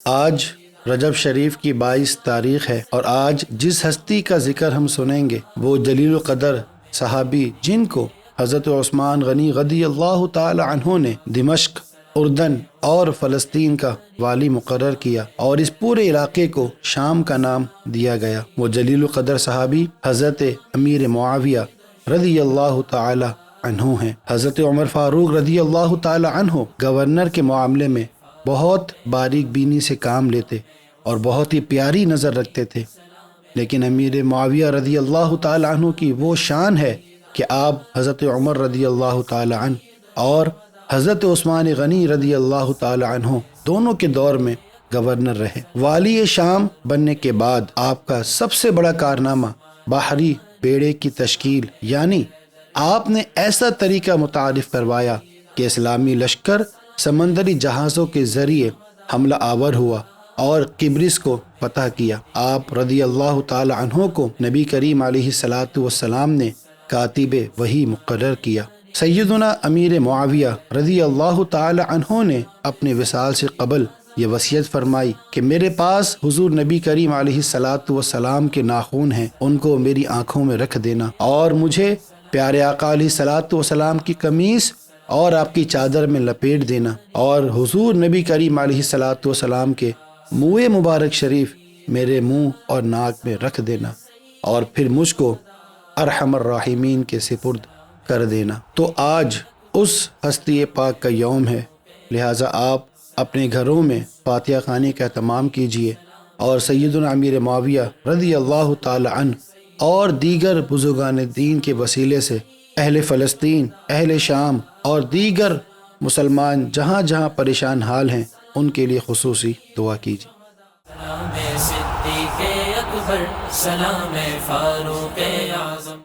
آج رجب شریف کی 22 تاریخ ہے، اور آج جس ہستی کا ذکر ہم سنیں گے وہ جلیل القدر صحابی جن کو حضرت عثمان غنی رضی اللہ تعالی عنہ نے دمشق، اردن اور فلسطین کا والی مقرر کیا، اور اس پورے علاقے کو شام کا نام دیا گیا۔ وہ جلیل القدر صحابی حضرت امیر معاویہ رضی اللہ تعالی عنہ ہیں۔ حضرت عمر فاروق رضی اللہ تعالی عنہ گورنر کے معاملے میں بہت باریک بینی سے کام لیتے اور بہت ہی پیاری نظر رکھتے تھے، لیکن امیر معاویہ رضی اللہ تعالی عنہ کی وہ شان ہے کہ آپ حضرت عمر رضی اللہ تعالی عنہ اور حضرت عثمان غنی رضی اللہ تعالی عنہ دونوں کے دور میں گورنر رہے۔ والی شام بننے کے بعد آپ کا سب سے بڑا کارنامہ بحری بیڑے کی تشکیل، یعنی آپ نے ایسا طریقہ متعارف کروایا کہ اسلامی لشکر سمندری جہازوں کے ذریعے حملہ آور ہوا اور قبرص کو فتح کیا۔ آپ رضی اللہ تعالی عنہ کو نبی کریم علیہ الصلاۃ والسلام نے کاتب وحی مقرر کیا۔ سیدنا امیر معاویہ رضی اللہ تعالی عنہ نے اپنے وصال سے قبل یہ وصیت فرمائی کہ میرے پاس حضور نبی کریم علیہ الصلاۃ والسلام کے ناخون ہیں، ان کو میری آنکھوں میں رکھ دینا، اور مجھے پیارے آقا علیہ الصلاۃ والسلام کی قمیص اور آپ کی چادر میں لپیٹ دینا، اور حضور نبی کریم علیہ الصلاۃ والسلام کے منہ مبارک شریف میرے منہ اور ناک میں رکھ دینا، اور پھر مجھ کو ارحم الراحمین کے سپرد کر دینا۔ تو آج اس ہستی پاک کا یوم ہے، لہٰذا آپ اپنے گھروں میں فاتحہ خوانی کا اہتمام کیجیے، اور سیدنا امیر معاویہ رضی اللہ تعالی عنہ اور دیگر بزرگان دین کے وسیلے سے اہل فلسطین، اہل شام اور دیگر مسلمان جہاں جہاں پریشان حال ہیں ان کے لیے خصوصی دعا کیجیے۔ سلام صدیق اکبر، سلام فاروق اعظم۔